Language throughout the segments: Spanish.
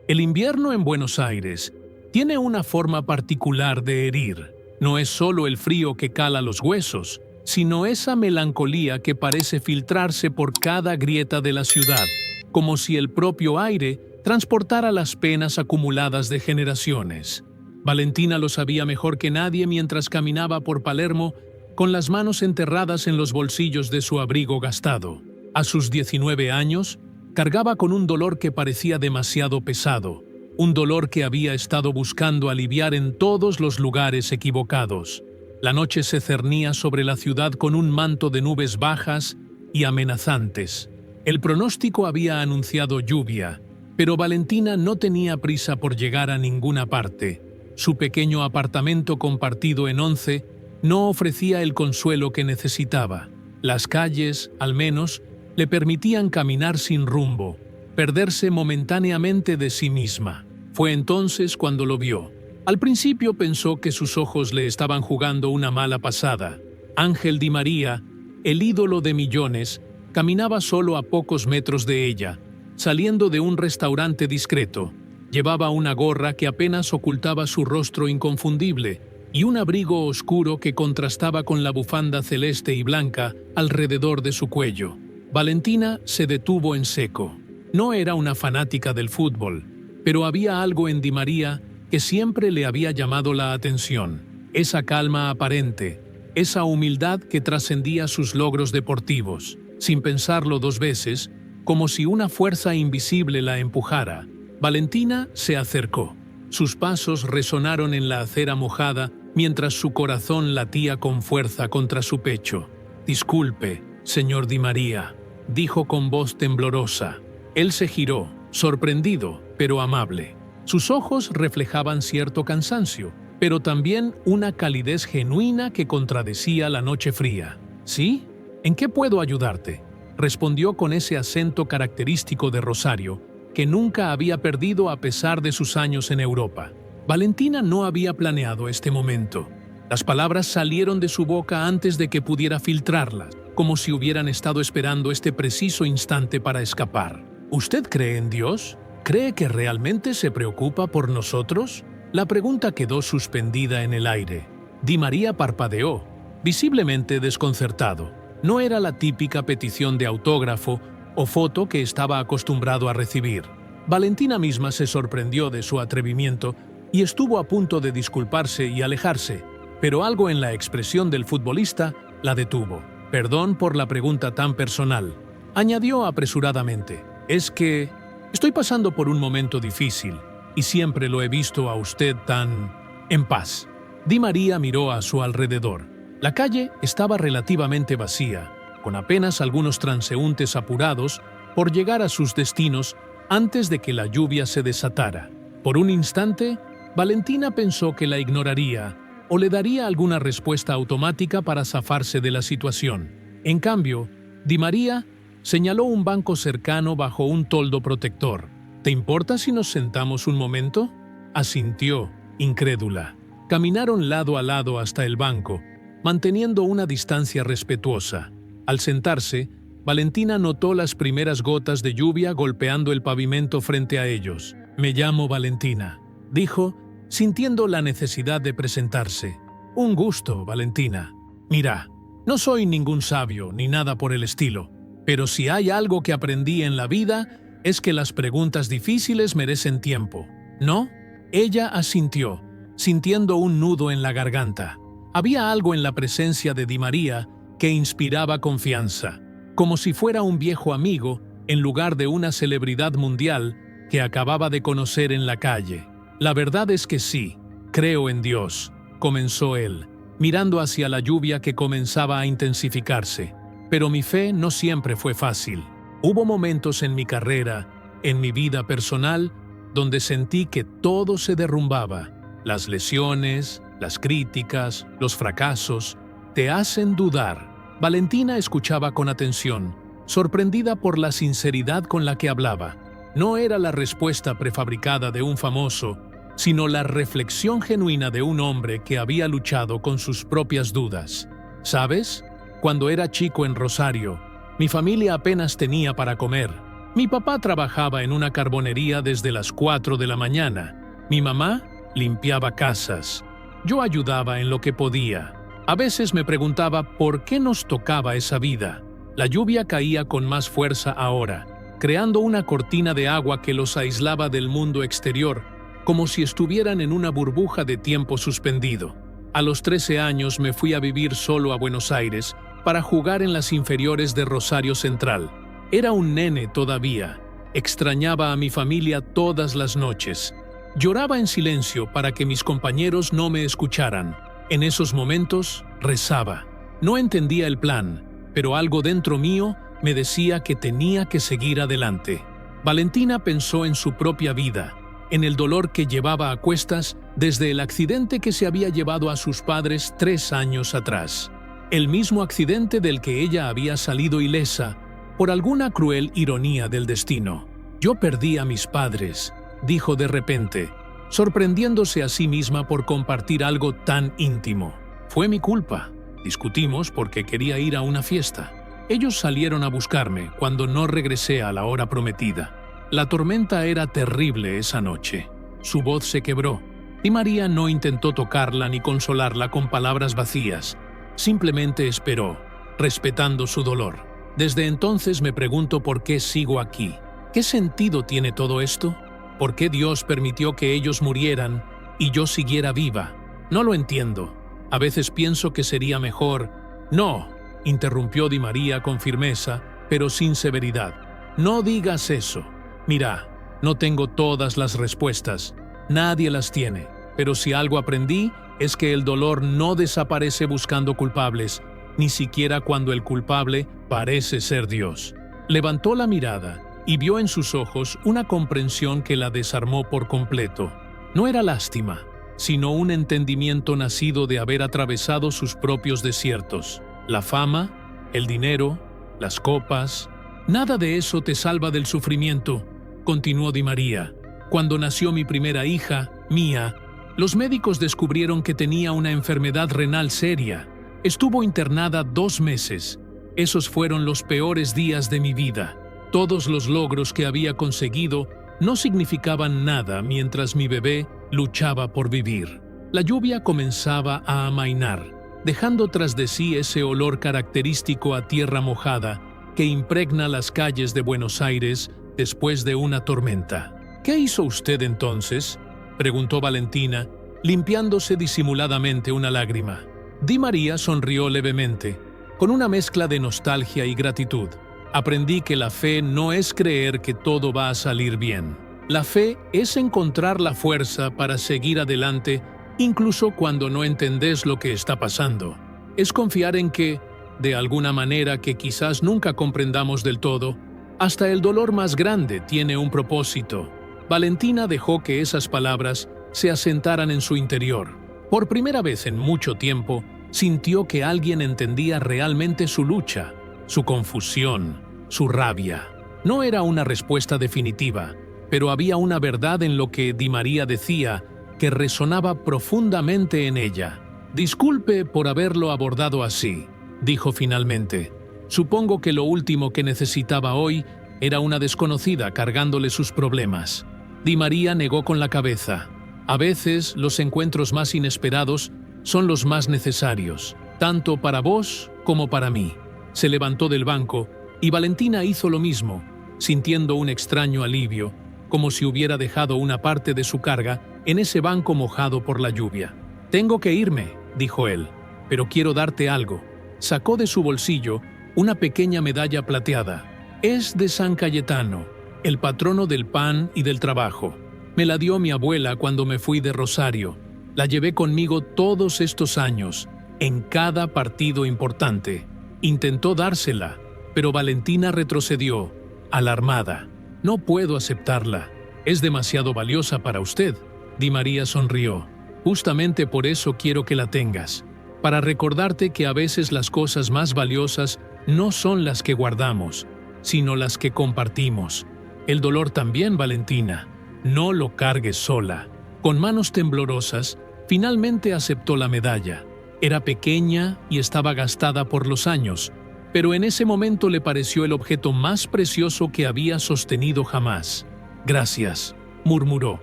El invierno en Buenos Aires tiene una forma particular de herir. No es solo el frío que cala los huesos, sino esa melancolía que parece filtrarse por cada grieta de la ciudad, como si el propio aire transportara las penas acumuladas de generaciones. Valentina lo sabía mejor que nadie mientras caminaba por Palermo con las manos enterradas en los bolsillos de su abrigo gastado. A sus 19 años, cargaba con un dolor que parecía demasiado pesado, un dolor que había estado buscando aliviar en todos los lugares equivocados. La noche se cernía sobre la ciudad con un manto de nubes bajas y amenazantes. El pronóstico había anunciado lluvia, pero Valentina no tenía prisa por llegar a ninguna parte. Su pequeño apartamento compartido en 11 no ofrecía el consuelo que necesitaba. Las calles, al menos, le permitían caminar sin rumbo, perderse momentáneamente de sí misma. Fue entonces cuando lo vio. Al principio pensó que sus ojos le estaban jugando una mala pasada. Ángel Di María, el ídolo de millones, caminaba solo a pocos metros de ella, saliendo de un restaurante discreto. Llevaba una gorra que apenas ocultaba su rostro inconfundible y un abrigo oscuro que contrastaba con la bufanda celeste y blanca alrededor de su cuello. Valentina se detuvo en seco. No era una fanática del fútbol, pero había algo en Di María que siempre le había llamado la atención. Esa calma aparente, esa humildad que trascendía sus logros deportivos. Sin pensarlo dos veces, como si una fuerza invisible la empujara, Valentina se acercó. Sus pasos resonaron en la acera mojada mientras su corazón latía con fuerza contra su pecho. «Disculpe, señor Di María», dijo con voz temblorosa. Él se giró, sorprendido, pero amable. Sus ojos reflejaban cierto cansancio, pero también una calidez genuina que contradecía la noche fría. «¿Sí? ¿En qué puedo ayudarte?», respondió con ese acento característico de Rosario, que nunca había perdido a pesar de sus años en Europa. Valentina no había planeado este momento. Las palabras salieron de su boca antes de que pudiera filtrarlas, como si hubieran estado esperando este preciso instante para escapar. «¿Usted cree en Dios? ¿Cree que realmente se preocupa por nosotros?». La pregunta quedó suspendida en el aire. Di María parpadeó, visiblemente desconcertado. No era la típica petición de autógrafo o foto que estaba acostumbrado a recibir. Valentina misma se sorprendió de su atrevimiento y estuvo a punto de disculparse y alejarse, pero algo en la expresión del futbolista la detuvo. «Perdón por la pregunta tan personal», añadió apresuradamente. «Es que estoy pasando por un momento difícil y siempre lo he visto a usted tan en paz». Di María miró a su alrededor. La calle estaba relativamente vacía, con apenas algunos transeúntes apurados por llegar a sus destinos antes de que la lluvia se desatara. Por un instante, Valentina pensó que la ignoraría o le daría alguna respuesta automática para zafarse de la situación. En cambio, Di María señaló un banco cercano bajo un toldo protector. «¿Te importa si nos sentamos un momento?», asintió, incrédula. Caminaron lado a lado hasta el banco, manteniendo una distancia respetuosa. Al sentarse, Valentina notó las primeras gotas de lluvia golpeando el pavimento frente a ellos. «Me llamo Valentina», dijo, sintiendo la necesidad de presentarse. «Un gusto, Valentina. Mira, no soy ningún sabio ni nada por el estilo, pero si hay algo que aprendí en la vida es que las preguntas difíciles merecen tiempo, ¿no?». Ella asintió, sintiendo un nudo en la garganta. Había algo en la presencia de Di María que inspiraba confianza, como si fuera un viejo amigo en lugar de una celebridad mundial que acababa de conocer en la calle. «La verdad es que sí, creo en Dios», comenzó él, mirando hacia la lluvia que comenzaba a intensificarse. «Pero mi fe no siempre fue fácil. Hubo momentos en mi carrera, en mi vida personal, donde sentí que todo se derrumbaba. Las lesiones, las críticas, los fracasos, te hacen dudar». Valentina escuchaba con atención, sorprendida por la sinceridad con la que hablaba. No era la respuesta prefabricada de un famoso, sino la reflexión genuina de un hombre que había luchado con sus propias dudas. «¿Sabes? Cuando era chico en Rosario, mi familia apenas tenía para comer. Mi papá trabajaba en una carbonería desde las 4 de la mañana. Mi mamá limpiaba casas. Yo ayudaba en lo que podía. A veces me preguntaba por qué nos tocaba esa vida. La lluvia caía con más fuerza ahora, creando una cortina de agua que los aislaba del mundo exterior, como si estuvieran en una burbuja de tiempo suspendido. A los 13 años me fui a vivir solo a Buenos Aires para jugar en las inferiores de Rosario Central. Era un nene todavía. Extrañaba a mi familia todas las noches. Lloraba en silencio para que mis compañeros no me escucharan. En esos momentos, rezaba. No entendía el plan, pero algo dentro mío me decía que tenía que seguir adelante. Valentina pensó en su propia vida, en el dolor que llevaba a cuestas desde el accidente que se había llevado a sus padres 3 años atrás. El mismo accidente del que ella había salido ilesa por alguna cruel ironía del destino. «Yo perdí a mis padres», dijo de repente, sorprendiéndose a sí misma por compartir algo tan íntimo. «Fue mi culpa. Discutimos porque quería ir a una fiesta. Ellos salieron a buscarme cuando no regresé a la hora prometida. La tormenta era terrible esa noche. Su voz se quebró, y María no intentó tocarla ni consolarla con palabras vacías. Simplemente esperó, respetando su dolor. Desde entonces me pregunto por qué sigo aquí. ¿Qué sentido tiene todo esto? ¿Por qué Dios permitió que ellos murieran y yo siguiera viva? No lo entiendo. A veces pienso que sería mejor». «No», interrumpió Di María con firmeza, pero sin severidad. «No digas eso. Mira, no tengo todas las respuestas. Nadie las tiene. Pero si algo aprendí es que el dolor no desaparece buscando culpables, ni siquiera cuando el culpable parece ser Dios». Levantó la mirada y vio en sus ojos una comprensión que la desarmó por completo. No era lástima, sino un entendimiento nacido de haber atravesado sus propios desiertos. La fama, el dinero, las copas, nada de eso te salva del sufrimiento, continuó Di María. Cuando nació mi primera hija, Mía, los médicos descubrieron que tenía una enfermedad renal seria. Estuvo internada 2 meses. Esos fueron los peores días de mi vida. Todos los logros que había conseguido no significaban nada mientras mi bebé luchaba por vivir. La lluvia comenzaba a amainar, dejando tras de sí ese olor característico a tierra mojada que impregna las calles de Buenos Aires después de una tormenta. «¿Qué hizo usted entonces?», preguntó Valentina, limpiándose disimuladamente una lágrima. Di María sonrió levemente, con una mezcla de nostalgia y gratitud. «Aprendí que la fe no es creer que todo va a salir bien. La fe es encontrar la fuerza para seguir adelante incluso cuando no entendés lo que está pasando. Es confiar en que, de alguna manera que quizás nunca comprendamos del todo, hasta el dolor más grande tiene un propósito». Valentina dejó que esas palabras se asentaran en su interior. Por primera vez en mucho tiempo, sintió que alguien entendía realmente su lucha, su confusión, su rabia. No era una respuesta definitiva, pero había una verdad en lo que Di María decía que resonaba profundamente en ella. «Disculpe por haberlo abordado así», dijo finalmente. «Supongo que lo último que necesitaba hoy era una desconocida cargándole sus problemas». Di María negó con la cabeza. «A veces los encuentros más inesperados son los más necesarios, tanto para vos como para mí». Se levantó del banco y Valentina hizo lo mismo, sintiendo un extraño alivio, como si hubiera dejado una parte de su carga en ese banco mojado por la lluvia. «Tengo que irme», dijo él, «pero quiero darte algo». Sacó de su bolsillo una pequeña medalla plateada. «Es de San Cayetano, el patrono del pan y del trabajo. Me la dio mi abuela cuando me fui de Rosario. La llevé conmigo todos estos años, en cada partido importante». Intentó dársela, pero Valentina retrocedió, alarmada. «No puedo aceptarla. Es demasiado valiosa para usted». Di María sonrió. «Justamente por eso quiero que la tengas, para recordarte que a veces las cosas más valiosas no son las que guardamos, sino las que compartimos. El dolor también, Valentina. No lo cargues sola». Con manos temblorosas, finalmente aceptó la medalla. Era pequeña y estaba gastada por los años, pero en ese momento le pareció el objeto más precioso que había sostenido jamás. «Gracias», murmuró,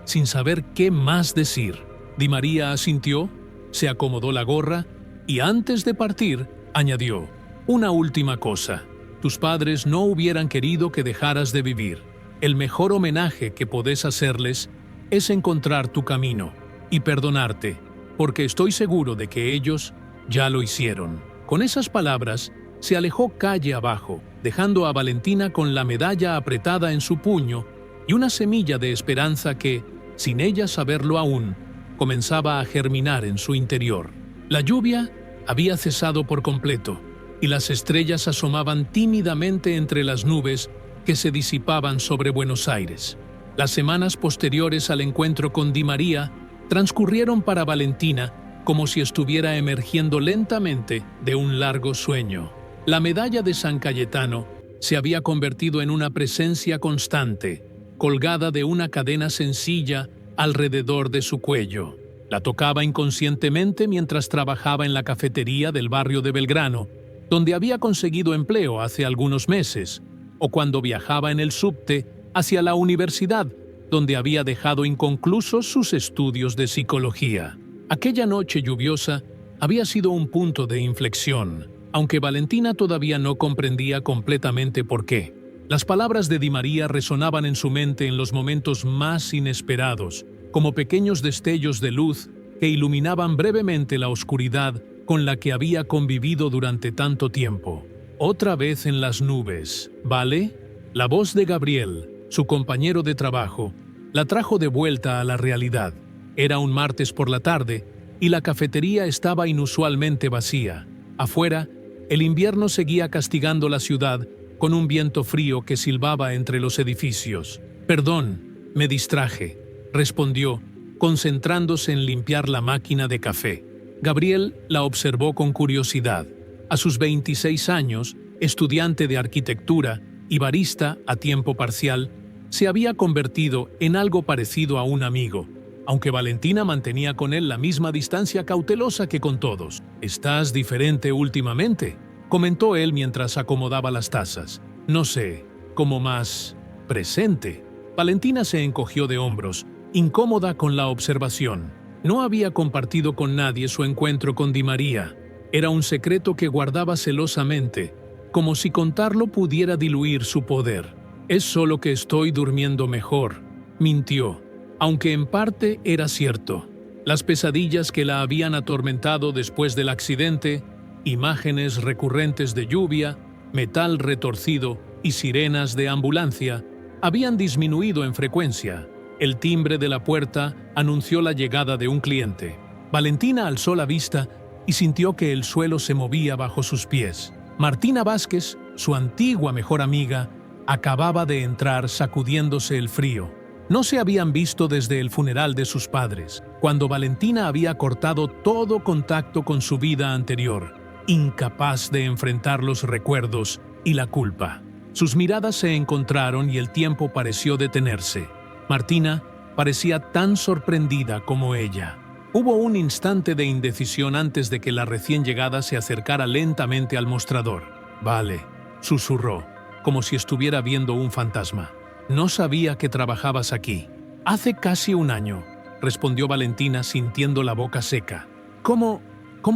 sin saber qué más decir. Di María asintió, se acomodó la gorra y antes de partir, añadió: «Una última cosa. Tus padres no hubieran querido que dejaras de vivir. El mejor homenaje que podés hacerles es encontrar tu camino y perdonarte, porque estoy seguro de que ellos ya lo hicieron». Con esas palabras, se alejó calle abajo, dejando a Valentina con la medalla apretada en su puño y una semilla de esperanza que, sin ella saberlo aún, comenzaba a germinar en su interior. La lluvia había cesado por completo y las estrellas asomaban tímidamente entre las nubes que se disipaban sobre Buenos Aires. Las semanas posteriores al encuentro con Di María transcurrieron para Valentina como si estuviera emergiendo lentamente de un largo sueño. La medalla de San Cayetano se había convertido en una presencia constante, colgada de una cadena sencilla alrededor de su cuello. La tocaba inconscientemente mientras trabajaba en la cafetería del barrio de Belgrano, donde había conseguido empleo hace algunos meses, o cuando viajaba en el subte hacia la universidad, donde había dejado inconclusos sus estudios de psicología. Aquella noche lluviosa había sido un punto de inflexión, aunque Valentina todavía no comprendía completamente por qué. Las palabras de Di María resonaban en su mente en los momentos más inesperados, como pequeños destellos de luz que iluminaban brevemente la oscuridad con la que había convivido durante tanto tiempo. Otra vez en las nubes, ¿vale? La voz de Gabriel, su compañero de trabajo, la trajo de vuelta a la realidad. Era un martes por la tarde y la cafetería estaba inusualmente vacía. Afuera, el invierno seguía castigando la ciudad con un viento frío que silbaba entre los edificios. «Perdón, me distraje», respondió, concentrándose en limpiar la máquina de café. Gabriel la observó con curiosidad. A sus 26 años, estudiante de arquitectura y barista a tiempo parcial, se había convertido en algo parecido a un amigo, aunque Valentina mantenía con él la misma distancia cautelosa que con todos. «Estás diferente últimamente», comentó él mientras acomodaba las tazas. «No sé, como más presente». Valentina se encogió de hombros, incómoda con la observación. No había compartido con nadie su encuentro con Di María. Era un secreto que guardaba celosamente, como si contarlo pudiera diluir su poder. «Es solo que estoy durmiendo mejor», mintió, aunque en parte era cierto. Las pesadillas que la habían atormentado después del accidente, imágenes recurrentes de lluvia, metal retorcido y sirenas de ambulancia, habían disminuido en frecuencia. El timbre de la puerta anunció la llegada de un cliente. Valentina alzó la vista y sintió que el suelo se movía bajo sus pies. Martina Vázquez, su antigua mejor amiga, acababa de entrar sacudiéndose el frío. No se habían visto desde el funeral de sus padres, cuando Valentina había cortado todo contacto con su vida anterior, incapaz de enfrentar los recuerdos y la culpa. Sus miradas se encontraron y el tiempo pareció detenerse. Martina parecía tan sorprendida como ella. Hubo un instante de indecisión antes de que la recién llegada se acercara lentamente al mostrador. «Vale», susurró, como si estuviera viendo un fantasma. «No sabía que trabajabas aquí». «Hace casi un año», respondió Valentina sintiendo la boca seca. ¿Cómo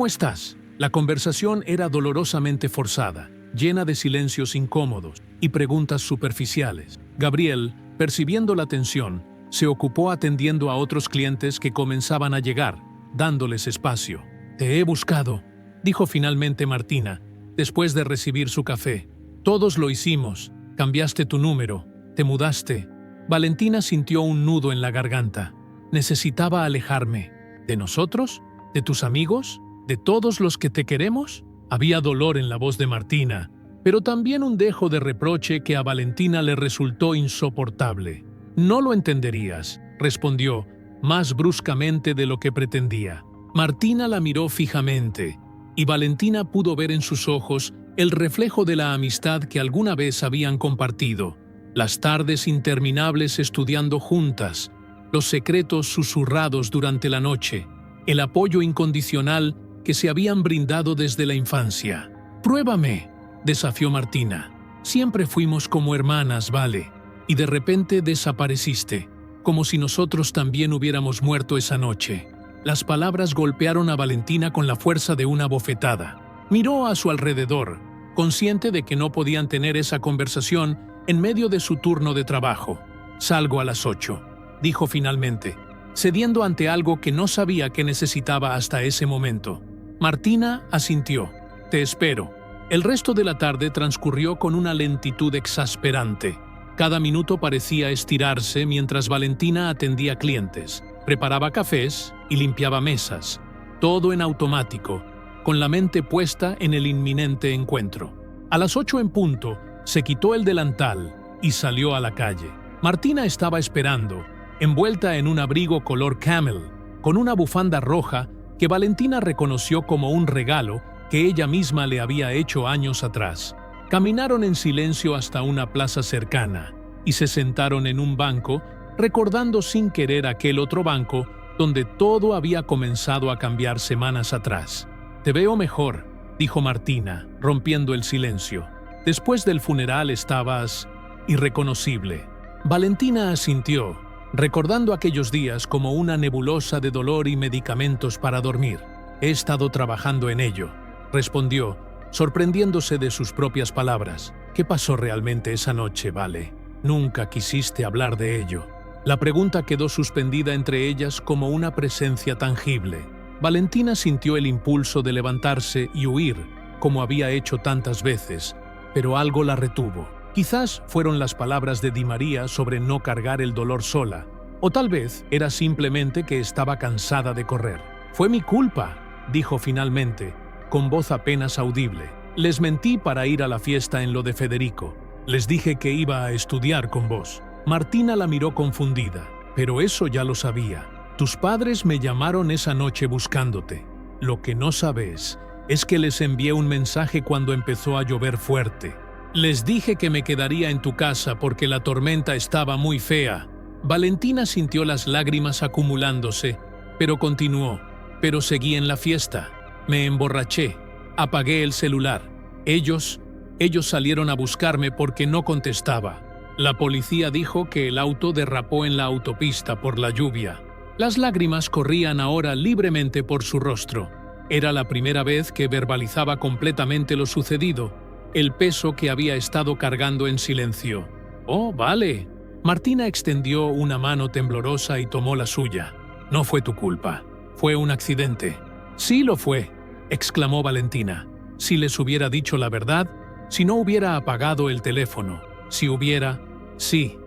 estás?» La conversación era dolorosamente forzada, llena de silencios incómodos y preguntas superficiales. Gabriel, percibiendo la tensión, se ocupó atendiendo a otros clientes que comenzaban a llegar, dándoles espacio. «Te he buscado», dijo finalmente Martina, después de recibir su café. «Todos lo hicimos. Cambiaste tu número. Te mudaste». Valentina sintió un nudo en la garganta. «Necesitaba alejarme. ¿De nosotros? ¿De tus amigos? ¿De todos los que te queremos?». Había dolor en la voz de Martina, pero también un dejo de reproche que a Valentina le resultó insoportable. «No lo entenderías», respondió, más bruscamente de lo que pretendía. Martina la miró fijamente, y Valentina pudo ver en sus ojos el reflejo de la amistad que alguna vez habían compartido. Las tardes interminables estudiando juntas, los secretos susurrados durante la noche, el apoyo incondicional que se habían brindado desde la infancia. «Pruébame», desafió Martina. Siempre fuimos como hermanas, Vale, y de repente desapareciste, como si nosotros también hubiéramos muerto esa noche. Las palabras golpearon a Valentina con la fuerza de una bofetada. Miró a su alrededor, consciente de que no podían tener esa conversación en medio de su turno de trabajo. «Salgo a las 8», dijo finalmente, cediendo ante algo que no sabía que necesitaba hasta ese momento. Martina asintió. «Te espero». El resto de la tarde transcurrió con una lentitud exasperante. Cada minuto parecía estirarse mientras Valentina atendía clientes, preparaba cafés y limpiaba mesas, todo en automático, con la mente puesta en el inminente encuentro. A las 8 en punto, se quitó el delantal y salió a la calle. Martina estaba esperando, envuelta en un abrigo color camel, con una bufanda roja que Valentina reconoció como un regalo que ella misma le había hecho años atrás. Caminaron en silencio hasta una plaza cercana y se sentaron en un banco, recordando sin querer aquel otro banco donde todo había comenzado a cambiar semanas atrás. «Te veo mejor», dijo Martina, rompiendo el silencio. «Después del funeral estabas irreconocible». Valentina asintió, recordando aquellos días como una nebulosa de dolor y medicamentos para dormir. «He estado trabajando en ello», respondió, sorprendiéndose de sus propias palabras. «¿Qué pasó realmente esa noche, Vale? Nunca quisiste hablar de ello». La pregunta quedó suspendida entre ellas como una presencia tangible. Valentina sintió el impulso de levantarse y huir, como había hecho tantas veces, pero algo la retuvo. Quizás fueron las palabras de Di María sobre no cargar el dolor sola, o tal vez era simplemente que estaba cansada de correr. «Fue mi culpa», dijo finalmente, con voz apenas audible. «Les mentí para ir a la fiesta en lo de Federico. Les dije que iba a estudiar con vos». Martina la miró confundida. «Pero eso ya lo sabía. Tus padres me llamaron esa noche buscándote. Lo que no sabes es que les envié un mensaje cuando empezó a llover fuerte. Les dije que me quedaría en tu casa porque la tormenta estaba muy fea». Valentina sintió las lágrimas acumulándose, pero continuó. «Pero seguí en la fiesta. Me emborraché. Apagué el celular. Ellos salieron a buscarme porque no contestaba. La policía dijo que el auto derrapó en la autopista por la lluvia». Las lágrimas corrían ahora libremente por su rostro. Era la primera vez que verbalizaba completamente lo sucedido, el peso que había estado cargando en silencio. «Oh, vale». Martina extendió una mano temblorosa y tomó la suya. «No fue tu culpa. Fue un accidente». «Sí lo fue», exclamó Valentina. «Si les hubiera dicho la verdad, si no hubiera apagado el teléfono, si hubiera...» «Sí,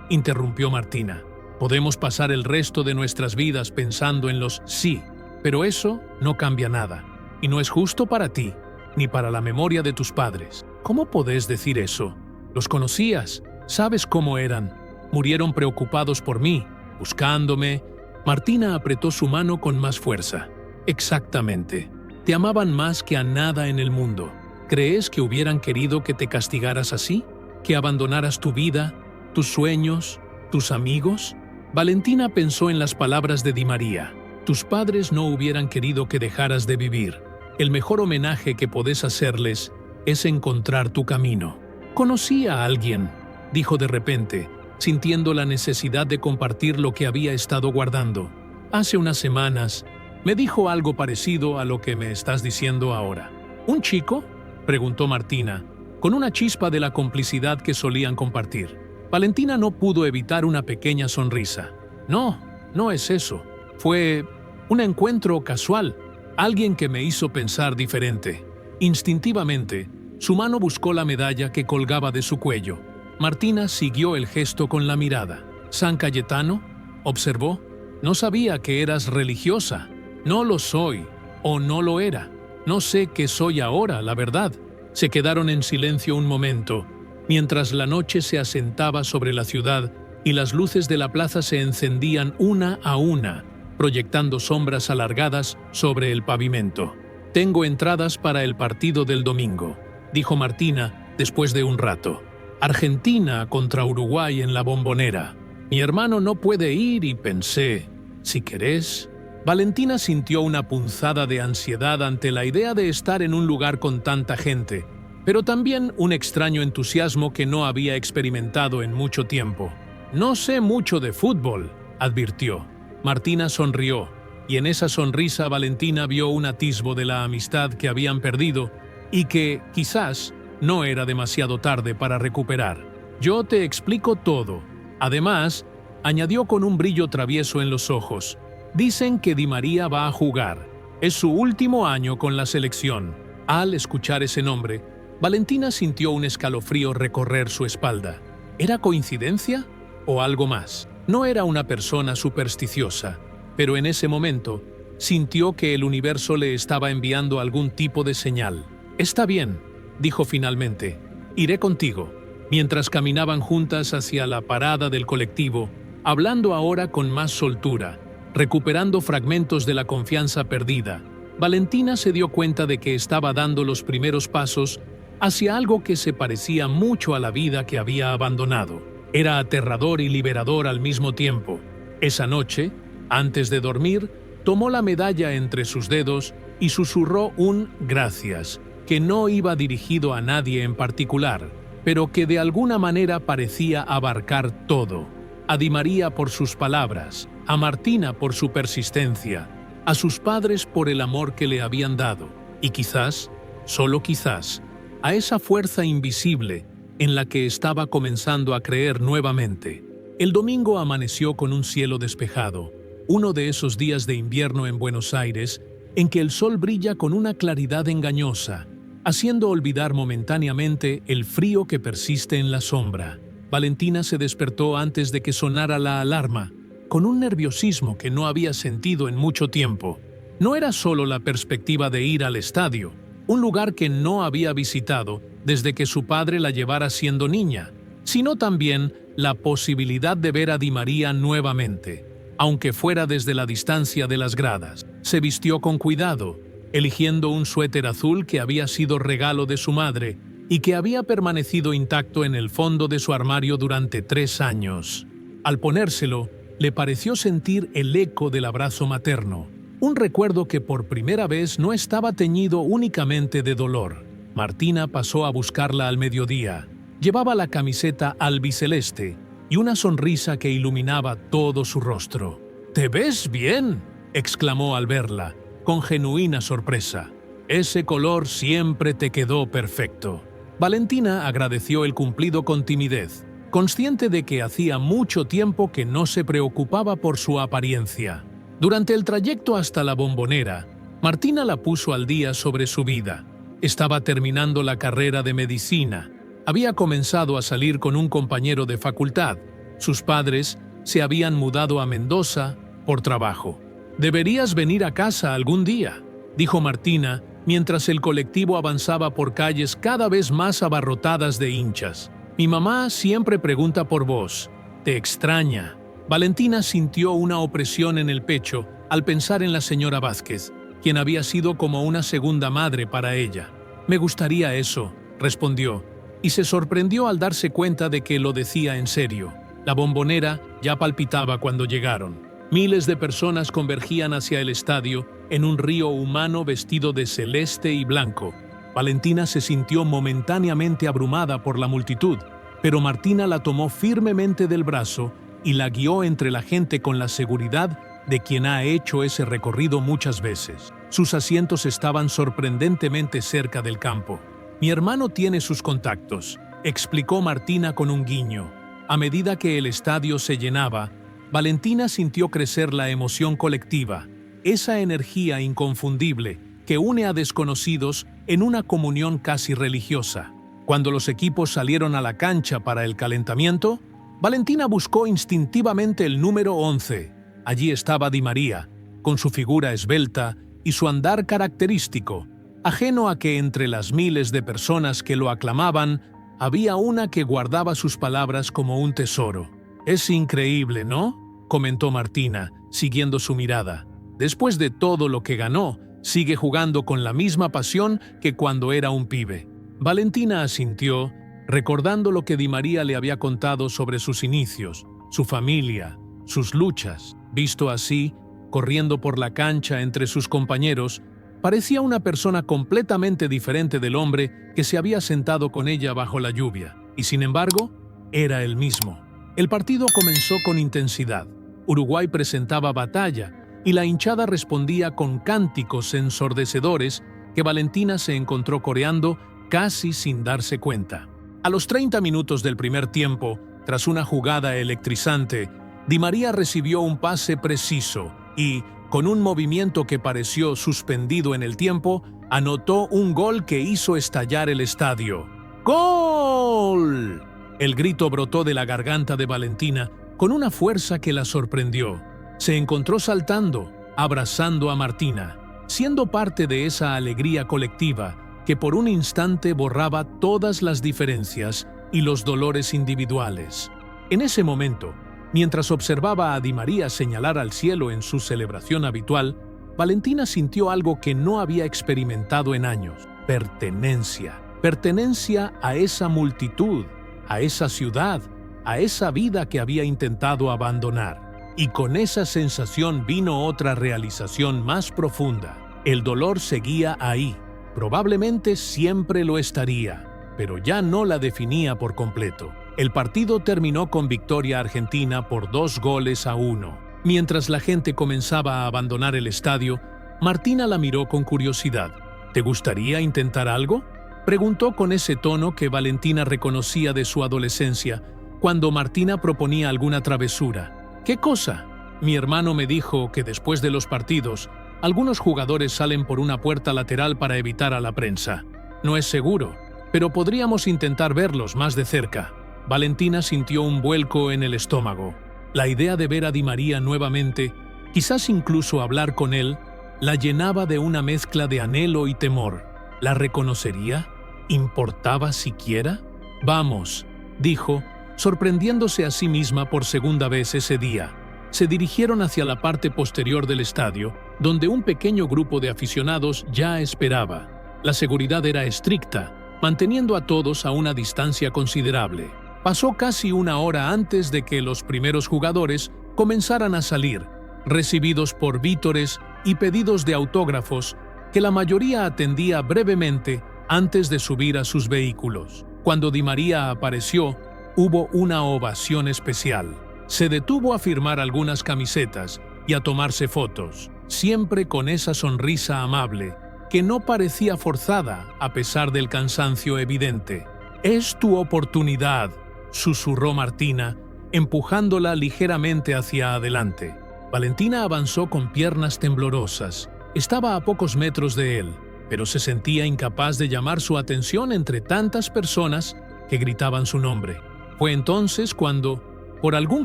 interrumpió Martina. «Podemos pasar el resto de nuestras vidas pensando en los sí, pero eso no cambia nada, y no es justo para ti, ni para la memoria de tus padres. ¿Cómo podés decir eso? Los conocías, sabes cómo eran. Murieron preocupados por mí, buscándome». Martina apretó su mano con más fuerza. «Exactamente. Te amaban más que a nada en el mundo. ¿Crees que hubieran querido que te castigaras así? ¿Que abandonaras tu vida, tus sueños, tus amigos?» Valentina pensó en las palabras de Di María. «Tus padres no hubieran querido que dejaras de vivir. El mejor homenaje que podés hacerles es encontrar tu camino». «Conocí a alguien», dijo de repente, sintiendo la necesidad de compartir lo que había estado guardando. «Hace unas semanas me dijo algo parecido a lo que me estás diciendo ahora». «¿Un chico?», preguntó Martina, con una chispa de la complicidad que solían compartir. Valentina no pudo evitar una pequeña sonrisa. No es eso. Fue un encuentro casual, alguien que me hizo pensar diferente». Instintivamente, su mano buscó la medalla que colgaba de su cuello. Martina siguió el gesto con la mirada. «¿San Cayetano?», observó. «No sabía que eras religiosa». «No lo soy, o no lo era. No sé qué soy ahora, la verdad». Se quedaron en silencio un momento, mientras la noche se asentaba sobre la ciudad y las luces de la plaza se encendían una a una, proyectando sombras alargadas sobre el pavimento. «Tengo entradas para el partido del domingo», dijo Martina después de un rato. «Argentina contra Uruguay en la Bombonera. Mi hermano no puede ir y pensé, si querés...» Valentina sintió una punzada de ansiedad ante la idea de estar en un lugar con tanta gente, pero también un extraño entusiasmo que no había experimentado en mucho tiempo. «No sé mucho de fútbol», advirtió. Martina sonrió, y en esa sonrisa Valentina vio un atisbo de la amistad que habían perdido y que, quizás, no era demasiado tarde para recuperar. «Yo te explico todo». Además, añadió con un brillo travieso en los ojos, «dicen que Di María va a jugar. Es su último año con la selección». Al escuchar ese nombre, Valentina sintió un escalofrío recorrer su espalda. ¿Era coincidencia o algo más? No era una persona supersticiosa, pero en ese momento sintió que el universo le estaba enviando algún tipo de señal. «Está bien», dijo finalmente, «iré contigo». Mientras caminaban juntas hacia la parada del colectivo, hablando ahora con más soltura, recuperando fragmentos de la confianza perdida, Valentina se dio cuenta de que estaba dando los primeros pasos hacia algo que se parecía mucho a la vida que había abandonado. Era aterrador y liberador al mismo tiempo. Esa noche, antes de dormir, tomó la medalla entre sus dedos y susurró un «gracias», que no iba dirigido a nadie en particular, pero que de alguna manera parecía abarcar todo. A Di María por sus palabras, a Martina por su persistencia, a sus padres por el amor que le habían dado, y quizás, solo quizás, a esa fuerza invisible en la que estaba comenzando a creer nuevamente. El domingo amaneció con un cielo despejado, uno de esos días de invierno en Buenos Aires en que el sol brilla con una claridad engañosa, haciendo olvidar momentáneamente el frío que persiste en la sombra. Valentina se despertó antes de que sonara la alarma, con un nerviosismo que no había sentido en mucho tiempo. No era solo la perspectiva de ir al estadio, un lugar que no había visitado desde que su padre la llevara siendo niña, sino también la posibilidad de ver a Di María nuevamente, aunque fuera desde la distancia de las gradas. Se vistió con cuidado, eligiendo un suéter azul que había sido regalo de su madre y que había permanecido intacto en el fondo de su armario durante 3 años. Al ponérselo, le pareció sentir el eco del abrazo materno, un recuerdo que por primera vez no estaba teñido únicamente de dolor. Martina pasó a buscarla al mediodía. Llevaba la camiseta albiceleste y una sonrisa que iluminaba todo su rostro. «¿Te ves bien?», exclamó al verla, con genuina sorpresa. «Ese color siempre te quedó perfecto». Valentina agradeció el cumplido con timidez, consciente de que hacía mucho tiempo que no se preocupaba por su apariencia. Durante el trayecto hasta la Bombonera, Martina la puso al día sobre su vida. Estaba terminando la carrera de medicina. Había comenzado a salir con un compañero de facultad. Sus padres se habían mudado a Mendoza por trabajo. «Deberías venir a casa algún día», dijo Martina, mientras el colectivo avanzaba por calles cada vez más abarrotadas de hinchas. «Mi mamá siempre pregunta por vos. Te extraña». Valentina sintió una opresión en el pecho al pensar en la señora Vázquez, quien había sido como una segunda madre para ella. «Me gustaría eso», respondió, y se sorprendió al darse cuenta de que lo decía en serio. La Bombonera ya palpitaba cuando llegaron. Miles de personas convergían hacia el estadio en un río humano vestido de celeste y blanco. Valentina se sintió momentáneamente abrumada por la multitud, pero Martina la tomó firmemente del brazo y la guió entre la gente con la seguridad de quien ha hecho ese recorrido muchas veces. Sus asientos estaban sorprendentemente cerca del campo. «Mi hermano tiene sus contactos», explicó Martina con un guiño. A medida que el estadio se llenaba, Valentina sintió crecer la emoción colectiva, esa energía inconfundible que une a desconocidos en una comunión casi religiosa. Cuando los equipos salieron a la cancha para el calentamiento, Valentina buscó instintivamente el número 11. Allí estaba Di María, con su figura esbelta y su andar característico, ajeno a que entre las miles de personas que lo aclamaban, había una que guardaba sus palabras como un tesoro. «Es increíble, ¿no?», comentó Martina, siguiendo su mirada. «Después de todo lo que ganó, sigue jugando con la misma pasión que cuando era un pibe». Valentina asintió, recordando lo que Di María le había contado sobre sus inicios, su familia, sus luchas. Visto así, corriendo por la cancha entre sus compañeros, parecía una persona completamente diferente del hombre que se había sentado con ella bajo la lluvia, y sin embargo, era el mismo. El partido comenzó con intensidad. Uruguay presentaba batalla y la hinchada respondía con cánticos ensordecedores que Valentina se encontró coreando casi sin darse cuenta. A los 30 minutos del primer tiempo, tras una jugada electrizante, Di María recibió un pase preciso y, con un movimiento que pareció suspendido en el tiempo, anotó un gol que hizo estallar el estadio. ¡Gol! El grito brotó de la garganta de Valentina con una fuerza que la sorprendió. Se encontró saltando, abrazando a Martina, siendo parte de esa alegría colectiva que por un instante borraba todas las diferencias y los dolores individuales. En ese momento, mientras observaba a Di María señalar al cielo en su celebración habitual, Valentina sintió algo que no había experimentado en años: pertenencia. Pertenencia a esa multitud, a esa ciudad, a esa vida que había intentado abandonar. Y con esa sensación vino otra realización más profunda. El dolor seguía ahí. Probablemente siempre lo estaría, pero ya no la definía por completo. El partido terminó con victoria argentina por 2-1. Mientras la gente comenzaba a abandonar el estadio, Martina la miró con curiosidad. ¿Te gustaría intentar algo?, preguntó con ese tono que Valentina reconocía de su adolescencia, cuando Martina proponía alguna travesura. ¿Qué cosa? Mi hermano me dijo que después de los partidos, algunos jugadores salen por una puerta lateral para evitar a la prensa. No es seguro, pero podríamos intentar verlos más de cerca. Valentina sintió un vuelco en el estómago. La idea de ver a Di María nuevamente, quizás incluso hablar con él, la llenaba de una mezcla de anhelo y temor. ¿La reconocería? ¿Importaba siquiera? Vamos, dijo, sorprendiéndose a sí misma por segunda vez ese día. Se dirigieron hacia la parte posterior del estadio, donde un pequeño grupo de aficionados ya esperaba. La seguridad era estricta, manteniendo a todos a una distancia considerable. Pasó casi una hora antes de que los primeros jugadores comenzaran a salir, recibidos por vítores y pedidos de autógrafos que la mayoría atendía brevemente antes de subir a sus vehículos. Cuando Di María apareció, hubo una ovación especial. Se detuvo a firmar algunas camisetas y a tomarse fotos, siempre con esa sonrisa amable, que no parecía forzada a pesar del cansancio evidente. «Es tu oportunidad», susurró Martina, empujándola ligeramente hacia adelante. Valentina avanzó con piernas temblorosas. Estaba a pocos metros de él, pero se sentía incapaz de llamar su atención entre tantas personas que gritaban su nombre. Fue entonces cuando, por algún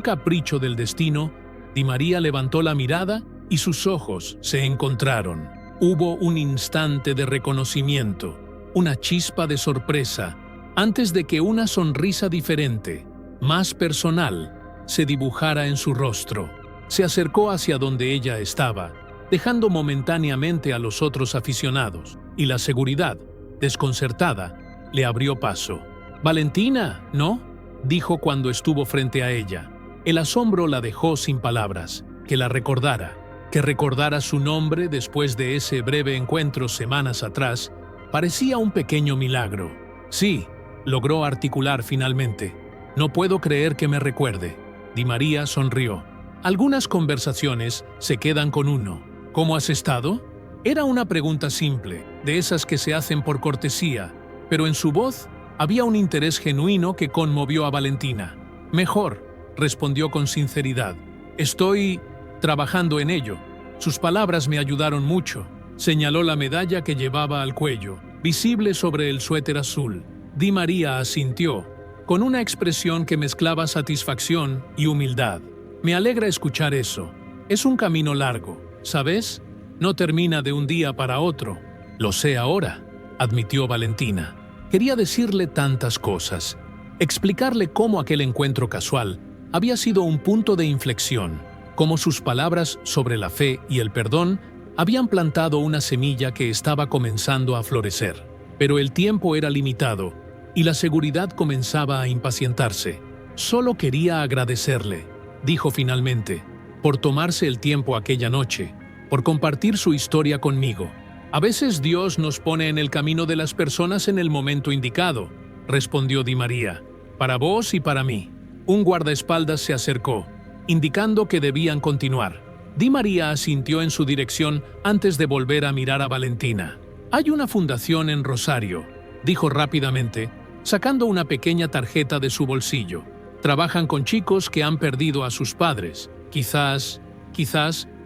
capricho del destino, Di María levantó la mirada y sus ojos se encontraron. Hubo un instante de reconocimiento, una chispa de sorpresa, antes de que una sonrisa diferente, más personal, se dibujara en su rostro. Se acercó hacia donde ella estaba, dejando momentáneamente a los otros aficionados, y la seguridad, desconcertada, le abrió paso. «Valentina, ¿no?», dijo cuando estuvo frente a ella. El asombro la dejó sin palabras. Que la recordara, que recordara su nombre después de ese breve encuentro semanas atrás, parecía un pequeño milagro. «Sí», logró articular finalmente. «No puedo creer que me recuerde». Di María sonrió. «Algunas conversaciones se quedan con uno. ¿Cómo has estado?». Era una pregunta simple, de esas que se hacen por cortesía, pero en su voz había un interés genuino que conmovió a Valentina. «Mejor», respondió con sinceridad. «Estoy trabajando en ello». Sus palabras me ayudaron mucho. Señaló la medalla que llevaba al cuello, visible sobre el suéter azul. Di María asintió, con una expresión que mezclaba satisfacción y humildad. «Me alegra escuchar eso. Es un camino largo, ¿sabes? No termina de un día para otro». «Lo sé ahora», admitió Valentina. Quería decirle tantas cosas, explicarle cómo aquel encuentro casual había sido un punto de inflexión, cómo sus palabras sobre la fe y el perdón habían plantado una semilla que estaba comenzando a florecer. Pero el tiempo era limitado y la seguridad comenzaba a impacientarse. «Solo quería agradecerle», dijo finalmente. por tomarse el tiempo aquella noche, por compartir su historia conmigo. A veces Dios nos pone en el camino de las personas en el momento indicado, respondió Di María. Para vos y para mí. Un guardaespaldas se acercó, indicando que debían continuar. Di María asintió en su dirección antes de volver a mirar a Valentina. Hay una fundación en Rosario, dijo rápidamente, sacando una pequeña tarjeta de su bolsillo. Trabajan con chicos que han perdido a sus padres. Quizás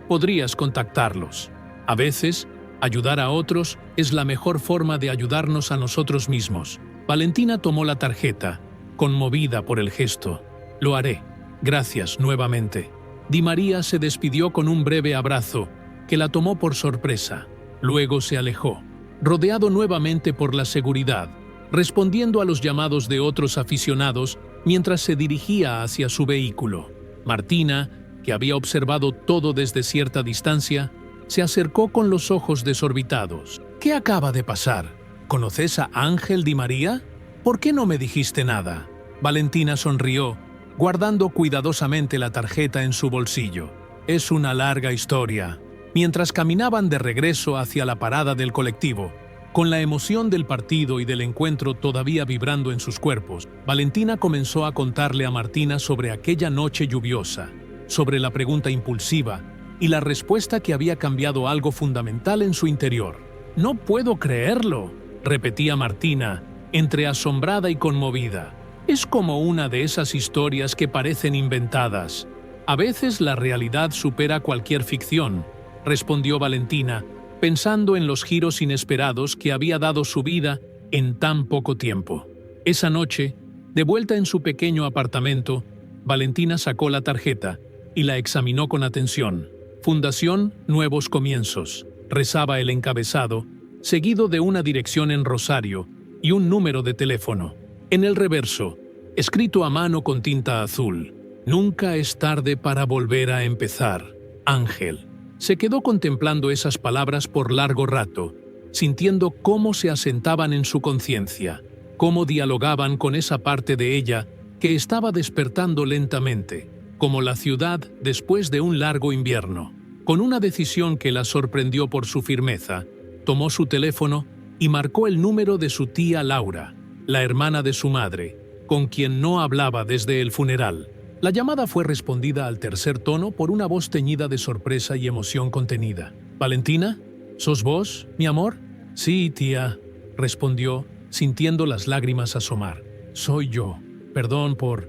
podrías contactarlos. A veces, ayudar a otros es la mejor forma de ayudarnos a nosotros mismos. Valentina tomó la tarjeta, conmovida por el gesto. Lo haré. Gracias nuevamente. Di María se despidió con un breve abrazo, que la tomó por sorpresa. Luego se alejó, rodeado nuevamente por la seguridad, respondiendo a los llamados de otros aficionados mientras se dirigía hacia su vehículo. Martina, que había observado todo desde cierta distancia, se acercó con los ojos desorbitados. ¿Qué acaba de pasar? ¿Conoces a Ángel Di María? ¿Por qué no me dijiste nada? Valentina sonrió, guardando cuidadosamente la tarjeta en su bolsillo. Es una larga historia. Mientras caminaban de regreso hacia la parada del colectivo, con la emoción del partido y del encuentro todavía vibrando en sus cuerpos, Valentina comenzó a contarle a Martina sobre aquella noche lluviosa, sobre la pregunta impulsiva y la respuesta que había cambiado algo fundamental en su interior. «No puedo creerlo», repetía Martina, entre asombrada y conmovida. «Es como una de esas historias que parecen inventadas. A veces la realidad supera cualquier ficción», respondió Valentina, pensando en los giros inesperados que había dado su vida en tan poco tiempo. Esa noche, de vuelta en su pequeño apartamento, Valentina sacó la tarjeta y la examinó con atención. Fundación Nuevos Comienzos, rezaba el encabezado, seguido de una dirección en Rosario y un número de teléfono. En el reverso, escrito a mano con tinta azul, «Nunca es tarde para volver a empezar, Ángel». Se quedó contemplando esas palabras por largo rato, sintiendo cómo se asentaban en su conciencia, cómo dialogaban con esa parte de ella que estaba despertando lentamente, como la ciudad después de un largo invierno. Con una decisión que la sorprendió por su firmeza, tomó su teléfono y marcó el número de su tía Laura, la hermana de su madre, con quien no hablaba desde el funeral. La llamada fue respondida al tercer tono por una voz teñida de sorpresa y emoción contenida. «¿Valentina? ¿Sos vos, mi amor?» «Sí, tía», respondió, sintiendo las lágrimas asomar. «Soy yo. Perdón por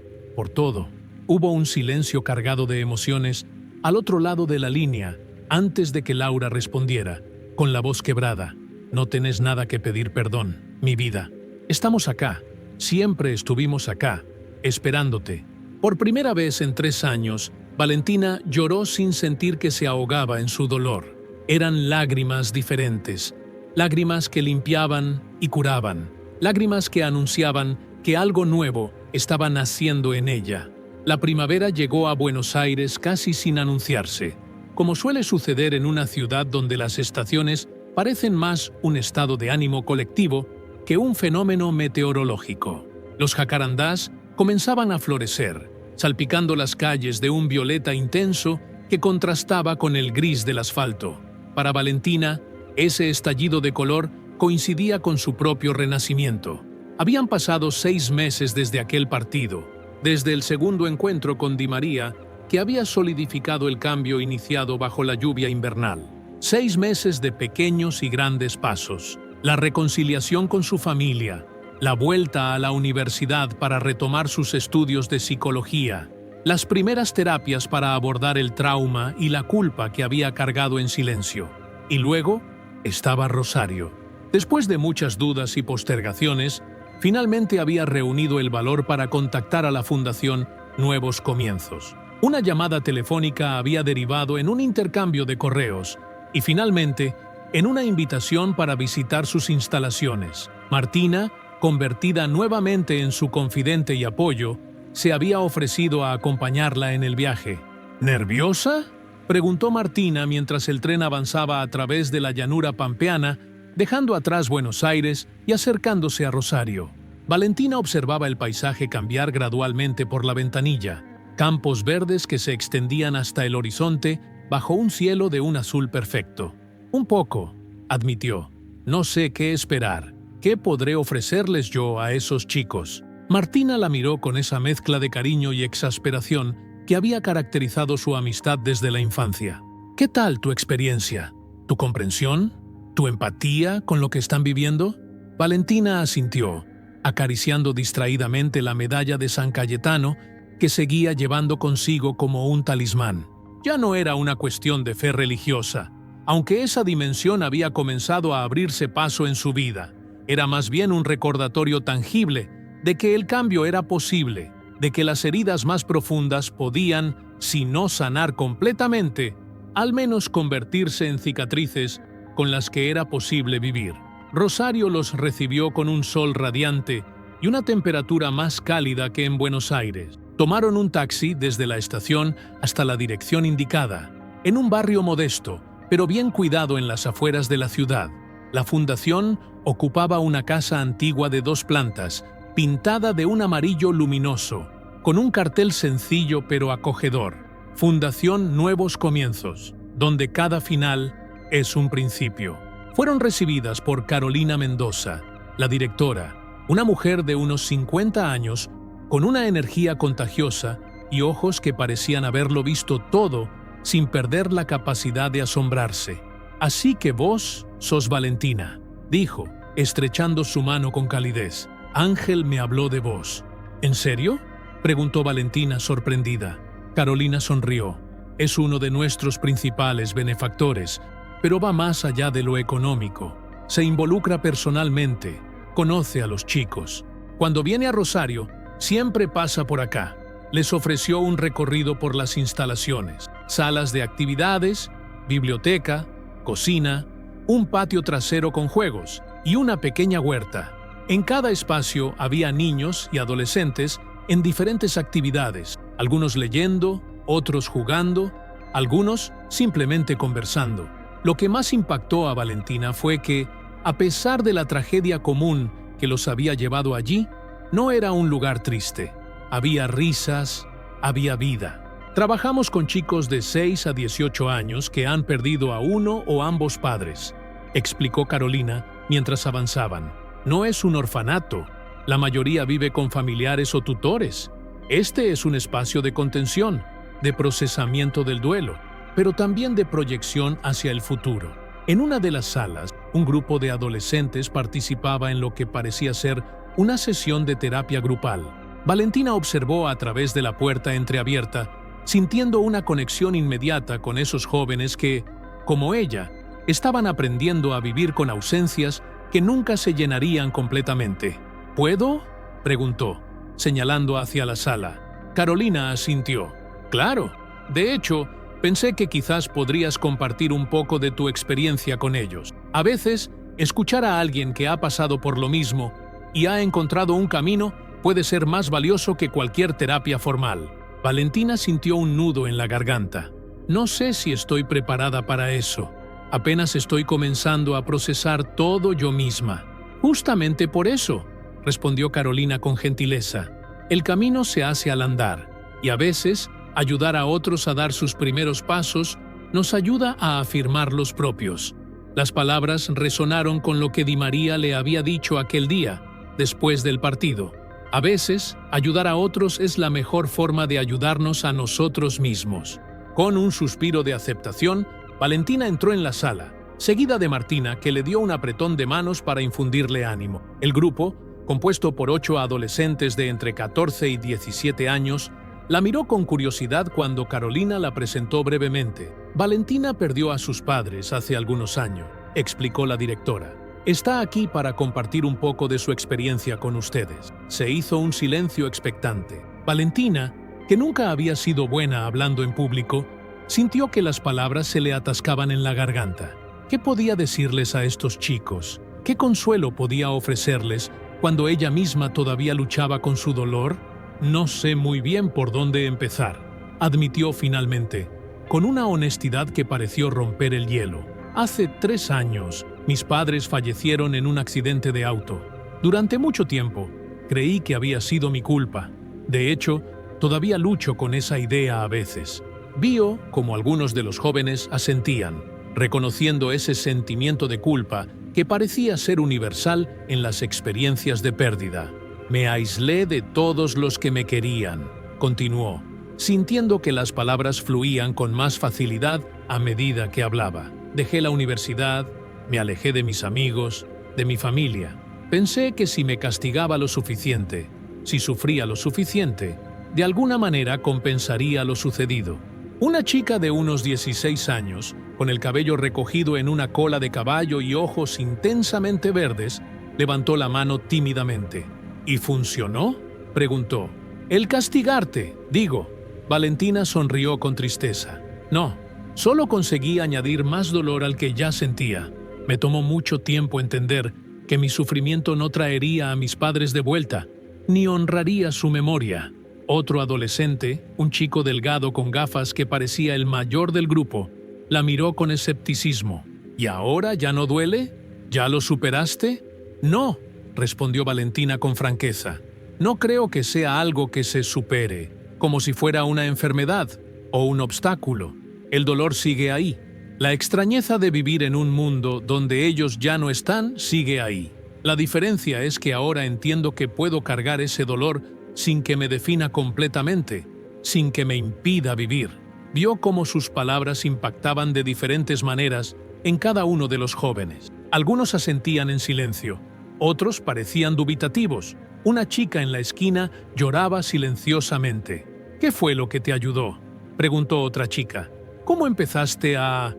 todo». Hubo un silencio cargado de emociones al otro lado de la línea, antes de que Laura respondiera, con la voz quebrada. «No tenés nada que pedir perdón, mi vida. Estamos acá. Siempre estuvimos acá, esperándote». Por primera vez en 3 años, Valentina lloró sin sentir que se ahogaba en su dolor. Eran lágrimas diferentes, lágrimas que limpiaban y curaban, lágrimas que anunciaban que algo nuevo estaba naciendo en ella. La primavera llegó a Buenos Aires casi sin anunciarse, como suele suceder en una ciudad donde las estaciones parecen más un estado de ánimo colectivo que un fenómeno meteorológico. Los jacarandás comenzaban a florecer, salpicando las calles de un violeta intenso que contrastaba con el gris del asfalto. Para Valentina, ese estallido de color coincidía con su propio renacimiento. Habían pasado 6 meses desde aquel partido, desde el segundo encuentro con Di María, que había solidificado el cambio iniciado bajo la lluvia invernal. 6 meses de pequeños y grandes pasos, la reconciliación con su familia, la vuelta a la universidad para retomar sus estudios de psicología, las primeras terapias para abordar el trauma y la culpa que había cargado en silencio. Y luego estaba Rosario. Después de muchas dudas y postergaciones, finalmente había reunido el valor para contactar a la Fundación Nuevos Comienzos. Una llamada telefónica había derivado en un intercambio de correos y finalmente en una invitación para visitar sus instalaciones. Martina, convertida nuevamente en su confidente y apoyo, se había ofrecido a acompañarla en el viaje. ¿Nerviosa?, preguntó Martina mientras el tren avanzaba a través de la llanura pampeana, dejando atrás Buenos Aires y acercándose a Rosario. Valentina observaba el paisaje cambiar gradualmente por la ventanilla. campos verdes que se extendían hasta el horizonte bajo un cielo de un azul perfecto. Un poco, admitió. No sé qué esperar. ¿Qué podré ofrecerles yo a esos chicos? Martina la miró con esa mezcla de cariño y exasperación que había caracterizado su amistad desde la infancia. ¿Qué tal tu experiencia? ¿Tu comprensión? ¿Tu empatía con lo que están viviendo? Valentina asintió, acariciando distraídamente la medalla de San Cayetano que seguía llevando consigo como un talismán. Ya no era una cuestión de fe religiosa, aunque esa dimensión había comenzado a abrirse paso en su vida. Era más bien un recordatorio tangible de que el cambio era posible, de que las heridas más profundas podían, si no sanar completamente, al menos convertirse en cicatrices con las que era posible vivir. Rosario los recibió con un sol radiante y una temperatura más cálida que en Buenos Aires. Tomaron un taxi desde la estación hasta la dirección indicada, en un barrio modesto, pero bien cuidado en las afueras de la ciudad. La fundación ocupaba una casa antigua de 2 plantas, pintada de un amarillo luminoso, con un cartel sencillo pero acogedor. Fundación Nuevos Comienzos, donde cada final es un principio. Fueron recibidas por Carolina Mendoza, la directora, una mujer de unos 50 años, con una energía contagiosa y ojos que parecían haberlo visto todo sin perder la capacidad de asombrarse. «Así que vos sos Valentina», dijo, estrechando su mano con calidez. «Ángel me habló de vos». «¿En serio?», preguntó Valentina sorprendida. Carolina sonrió. «Es uno de nuestros principales benefactores, pero va más allá de lo económico. Se involucra personalmente, conoce a los chicos. Cuando viene a Rosario, siempre pasa por acá». Les ofreció un recorrido por las instalaciones, salas de actividades, biblioteca, cocina, un patio trasero con juegos y una pequeña huerta. En cada espacio había niños y adolescentes en diferentes actividades, algunos leyendo, otros jugando, algunos simplemente conversando. Lo que más impactó a Valentina fue que, a pesar de la tragedia común que los había llevado allí, no era un lugar triste. Había risas, había vida. Trabajamos con chicos de 6 a 18 años que han perdido a uno o ambos padres, explicó Carolina mientras avanzaban. No es un orfanato. La mayoría vive con familiares o tutores. Este es un espacio de contención, de procesamiento del duelo, pero también de proyección hacia el futuro. En una de las salas, un grupo de adolescentes participaba en lo que parecía ser una sesión de terapia grupal. Valentina observó a través de la puerta entreabierta, sintiendo una conexión inmediata con esos jóvenes que, como ella, estaban aprendiendo a vivir con ausencias que nunca se llenarían completamente. ¿Puedo?, preguntó, señalando hacia la sala. Carolina asintió. Claro. De hecho, pensé que quizás podrías compartir un poco de tu experiencia con ellos. A veces, escuchar a alguien que ha pasado por lo mismo y ha encontrado un camino puede ser más valioso que cualquier terapia formal. Valentina sintió un nudo en la garganta. No sé si estoy preparada para eso. Apenas estoy comenzando a procesar todo yo misma. Justamente por eso, respondió Carolina con gentileza. El camino se hace al andar, y a veces ayudar a otros a dar sus primeros pasos nos ayuda a afirmar los propios. Las palabras resonaron con lo que Di María le había dicho aquel día, después del partido. A veces, ayudar a otros es la mejor forma de ayudarnos a nosotros mismos. Con un suspiro de aceptación, Valentina entró en la sala, seguida de Martina, que le dio un apretón de manos para infundirle ánimo. El grupo, compuesto por 8 adolescentes de entre 14 y 17 años, la miró con curiosidad cuando Carolina la presentó brevemente. Valentina perdió a sus padres hace algunos años, explicó la directora. Está aquí para compartir un poco de su experiencia con ustedes. Se hizo un silencio expectante. Valentina, que nunca había sido buena hablando en público, sintió que las palabras se le atascaban en la garganta. ¿Qué podía decirles a estos chicos? ¿Qué consuelo podía ofrecerles cuando ella misma todavía luchaba con su dolor? No sé muy bien por dónde empezar, admitió finalmente, con una honestidad que pareció romper el hielo. Hace 3 años, mis padres fallecieron en un accidente de auto. Durante mucho tiempo, creí que había sido mi culpa. De hecho, Todavía lucho con esa idea a veces. Bio, como algunos de los jóvenes, asentían, reconociendo ese sentimiento de culpa que parecía ser universal en las experiencias de pérdida. Me aislé de todos los que me querían, continuó, sintiendo que las palabras fluían con más facilidad a medida que hablaba. Dejé la universidad, me alejé de mis amigos, de mi familia. Pensé que si me castigaba lo suficiente, si sufría lo suficiente, de alguna manera compensaría lo sucedido. Una chica de unos 16 años, con el cabello recogido en una cola de caballo y ojos intensamente verdes, levantó la mano tímidamente. ¿Y funcionó?, preguntó. El castigarte, digo. Valentina sonrió con tristeza. No, solo conseguí añadir más dolor al que ya sentía. Me tomó mucho tiempo entender que mi sufrimiento no traería a mis padres de vuelta, ni honraría su memoria. Otro adolescente, un chico delgado con gafas que parecía el mayor del grupo, la miró con escepticismo. ¿Y ahora ya no duele? ¿Ya lo superaste? No, respondió Valentina con franqueza. No creo que sea algo que se supere, como si fuera una enfermedad o un obstáculo. El dolor sigue ahí. La extrañeza de vivir en un mundo donde ellos ya no están sigue ahí. La diferencia es que ahora entiendo que puedo cargar ese dolor sin que me defina completamente, sin que me impida vivir. Vio cómo sus palabras impactaban de diferentes maneras en cada uno de los jóvenes. Algunos asentían en silencio, otros parecían dubitativos. Una chica en la esquina lloraba silenciosamente. ¿Qué fue lo que te ayudó?, preguntó otra chica. ¿Cómo empezaste a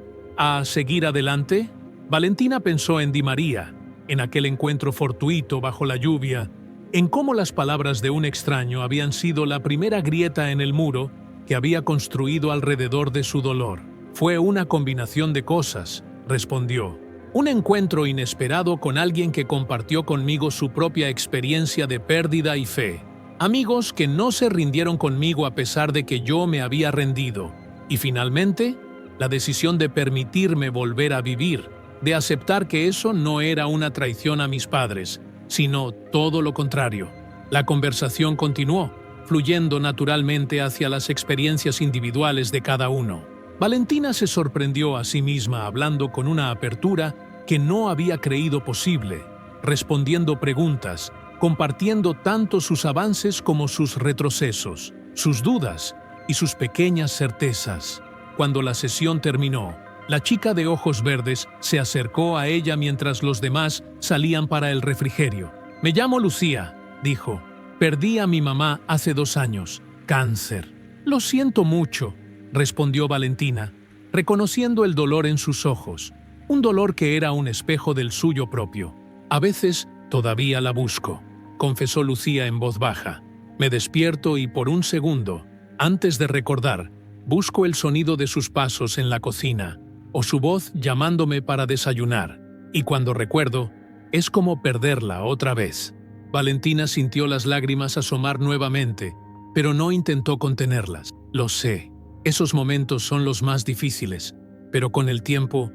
seguir adelante? Valentina pensó en Di María, en aquel encuentro fortuito bajo la lluvia, en cómo las palabras de un extraño habían sido la primera grieta en el muro que había construido alrededor de su dolor. Fue una combinación de cosas, respondió. Un encuentro inesperado con alguien que compartió conmigo su propia experiencia de pérdida y fe. Amigos que no se rindieron conmigo a pesar de que yo me había rendido. Y finalmente, la decisión de permitirme volver a vivir, de aceptar que eso no era una traición a mis padres, sino todo lo contrario. La conversación continuó, fluyendo naturalmente hacia las experiencias individuales de cada uno. Valentina se sorprendió a sí misma hablando con una apertura que no había creído posible, respondiendo preguntas, compartiendo tanto sus avances como sus retrocesos, sus dudas y sus pequeñas certezas. Cuando la sesión terminó, la chica de ojos verdes se acercó a ella mientras los demás salían para el refrigerio. Me llamo Lucía, dijo. Perdí a mi mamá hace 2 años. Cáncer. Lo siento mucho, respondió Valentina, reconociendo el dolor en sus ojos. Un dolor que era un espejo del suyo propio. A veces todavía la busco, confesó Lucía en voz baja. Me despierto y por un segundo, antes de recordar, busco el sonido de sus pasos en la cocina o su voz llamándome para desayunar, y cuando recuerdo, es como perderla otra vez. Valentina sintió las lágrimas asomar nuevamente, pero no intentó contenerlas. Lo sé, esos momentos son los más difíciles, pero con el tiempo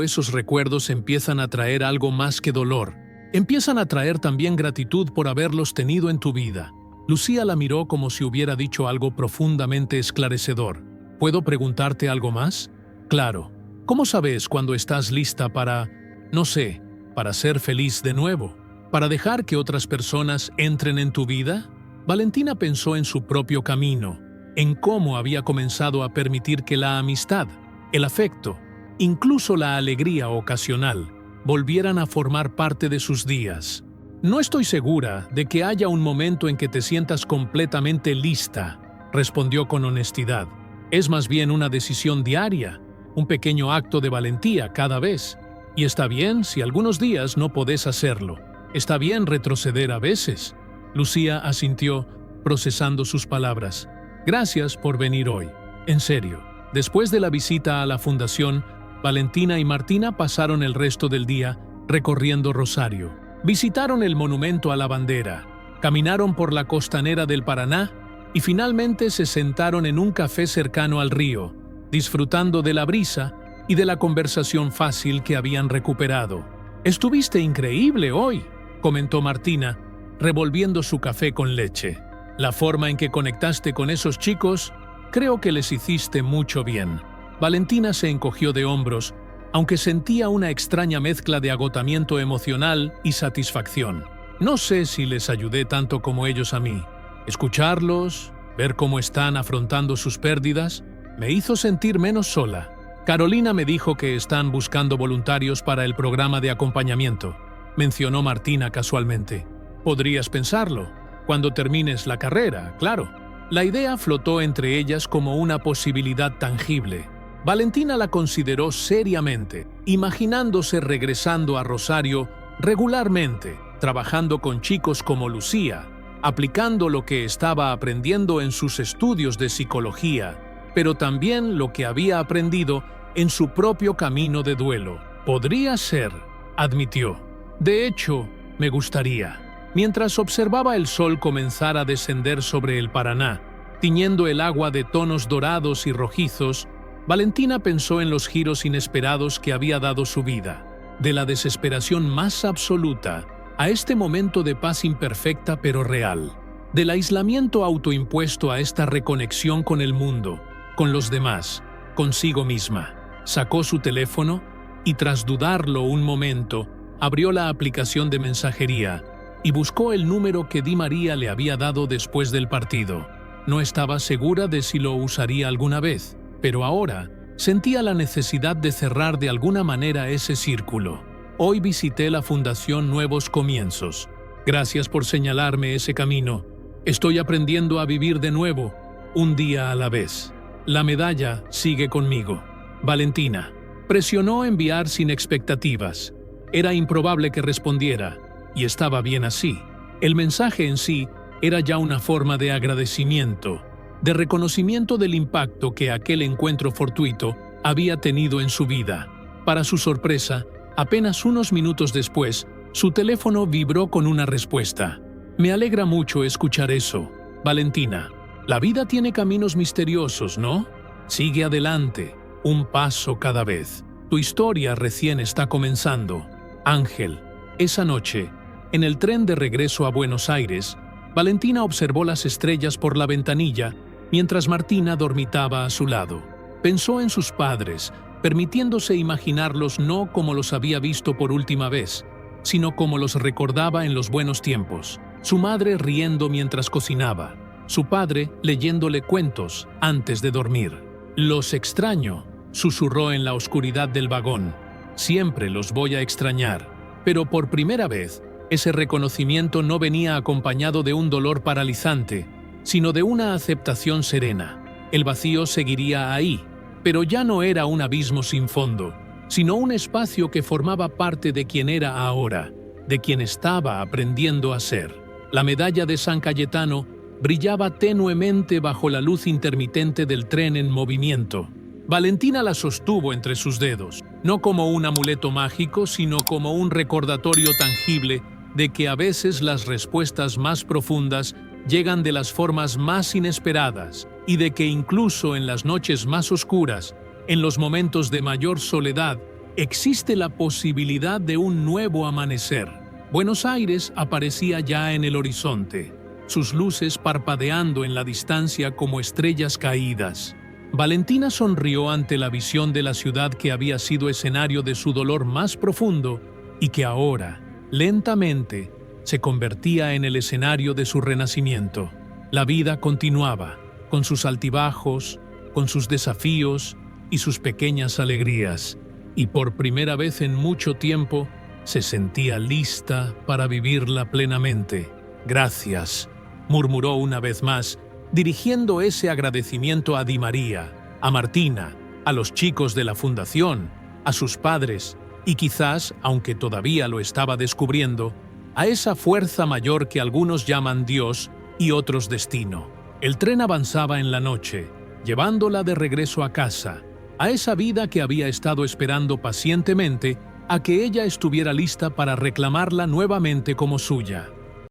esos recuerdos empiezan a traer algo más que dolor. Empiezan a traer también gratitud por haberlos tenido en tu vida. Lucía la miró como si hubiera dicho algo profundamente esclarecedor. ¿Puedo preguntarte algo más? Claro. ¿Cómo sabes cuando estás lista para, no sé, para ser feliz de nuevo? ¿Para dejar que otras personas entren en tu vida? Valentina pensó en su propio camino, en cómo había comenzado a permitir que la amistad, el afecto, incluso la alegría ocasional, volvieran a formar parte de sus días. No estoy segura de que haya un momento en que te sientas completamente lista, respondió con honestidad. Es más bien una decisión diaria, un pequeño acto de valentía cada vez. Y está bien si algunos días no podés hacerlo. Está bien retroceder a veces. Lucía asintió, procesando sus palabras. Gracias por venir hoy. En serio. Después de la visita a la fundación, Valentina y Martina pasaron el resto del día recorriendo Rosario. Visitaron el monumento a la bandera, caminaron por la costanera del Paraná y finalmente se sentaron en un café cercano al río, disfrutando de la brisa y de la conversación fácil que habían recuperado. «Estuviste increíble hoy», comentó Martina, revolviendo su café con leche. La forma en que conectaste con esos chicos, creo que les hiciste mucho bien. Valentina se encogió de hombros, aunque sentía una extraña mezcla de agotamiento emocional y satisfacción. No sé si les ayudé tanto como ellos a mí. Escucharlos, ver cómo están afrontando sus pérdidas, me hizo sentir menos sola. Carolina me dijo que están buscando voluntarios para el programa de acompañamiento, mencionó Martina casualmente. Podrías pensarlo, cuando termines la carrera, claro. La idea flotó entre ellas como una posibilidad tangible. Valentina la consideró seriamente, imaginándose regresando a Rosario regularmente, trabajando con chicos como Lucía, aplicando lo que estaba aprendiendo en sus estudios de psicología, pero también lo que había aprendido en su propio camino de duelo. Podría ser, admitió. De hecho, me gustaría. Mientras observaba el sol comenzar a descender sobre el Paraná, tiñendo el agua de tonos dorados y rojizos, Valentina pensó en los giros inesperados que había dado su vida, de la desesperación más absoluta a este momento de paz imperfecta pero real, del aislamiento autoimpuesto a esta reconexión con el mundo, con los demás, consigo misma. Sacó su teléfono y, tras dudarlo un momento, abrió la aplicación de mensajería y buscó el número que Di María le había dado después del partido. No estaba segura de si lo usaría alguna vez, pero ahora sentía la necesidad de cerrar de alguna manera ese círculo. Hoy visité la Fundación Nuevos Comienzos. Gracias por señalarme ese camino. Estoy aprendiendo a vivir de nuevo, un día a la vez. La medalla sigue conmigo. Valentina. Presionó enviar sin expectativas. Era improbable que respondiera, y estaba bien así. El mensaje en sí era ya una forma de agradecimiento, de reconocimiento del impacto que aquel encuentro fortuito había tenido en su vida. Para su sorpresa, apenas unos minutos después, su teléfono vibró con una respuesta. Me alegra mucho escuchar eso, Valentina. La vida tiene caminos misteriosos, ¿no? Sigue adelante, un paso cada vez. Tu historia recién está comenzando. Ángel. Esa noche, en el tren de regreso a Buenos Aires, Valentina observó las estrellas por la ventanilla mientras Martina dormitaba a su lado. Pensó en sus padres, permitiéndose imaginarlos no como los había visto por última vez, sino como los recordaba en los buenos tiempos. Su madre riendo mientras cocinaba, su padre leyéndole cuentos antes de dormir. Los extraño, susurró en la oscuridad del vagón. Siempre los voy a extrañar. Pero por primera vez, ese reconocimiento no venía acompañado de un dolor paralizante, sino de una aceptación serena. El vacío seguiría ahí, pero ya no era un abismo sin fondo, sino un espacio que formaba parte de quien era ahora, de quien estaba aprendiendo a ser. La medalla de San Cayetano brillaba tenuemente bajo la luz intermitente del tren en movimiento. Valentina la sostuvo entre sus dedos, no como un amuleto mágico, sino como un recordatorio tangible de que a veces las respuestas más profundas llegan de las formas más inesperadas y de que incluso en las noches más oscuras, en los momentos de mayor soledad, existe la posibilidad de un nuevo amanecer. Buenos Aires aparecía ya en el horizonte, sus luces parpadeando en la distancia como estrellas caídas. Valentina sonrió ante la visión de la ciudad que había sido escenario de su dolor más profundo y que ahora, lentamente, se convertía en el escenario de su renacimiento. La vida continuaba, con sus altibajos, con sus desafíos y sus pequeñas alegrías, y por primera vez en mucho tiempo se sentía lista para vivirla plenamente. Gracias, murmuró una vez más, dirigiendo ese agradecimiento a Di María, a Martina, a los chicos de la fundación, a sus padres y quizás, aunque todavía lo estaba descubriendo, a esa fuerza mayor que algunos llaman Dios y otros destino. El tren avanzaba en la noche, llevándola de regreso a casa, a esa vida que había estado esperando pacientemente a que ella estuviera lista para reclamarla nuevamente como suya.